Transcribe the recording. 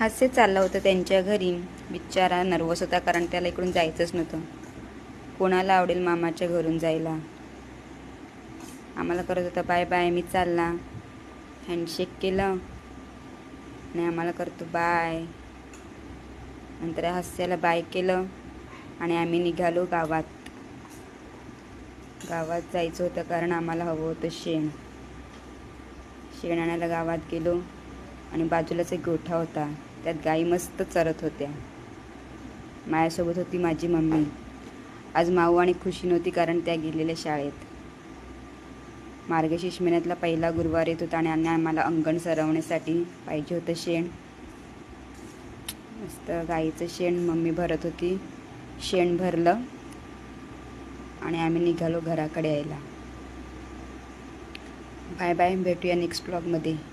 हास्य चाललं होतं त्यांच्या घरी. बिचारा नर्वस होता कारण त्याला इकडून जायचंच नव्हतं. कोणाला आवडेल मामाच्या घरून जायला. आम्हाला करत होता बाय बाय, मी चालला. हँडशेक केलं आणि आम्हाला करतो बाय. नंतर हास्याला बाय केलं आणि आम्ही निघालो गावात. गावात जायचं होतं कारण आम्हाला हवं होतं शेण. शेण आणायला गावात गेलो आणि बाजूलाच एक गोठा होता, त्यात गाई मस्त चरत होत्या. माझ्यासोबत होती माझी मम्मी. आज माऊ आणि खुशी नव्हती कारण त्या गेलेल्या शाळेत. मार्गशीर्ष महिन्यातला पहिला गुरुवार येत होता आणि आम्हाला अंगण सरवण्यासाठी पाहिजे होतं शेण. मस्त गाईचं शेण मम्मी भरत होती. शेण भरलं आणि आम्ही निघालो घराकडे यायला. बाय बाय, भेटूया नेक्स्ट ब्लॉगमध्ये.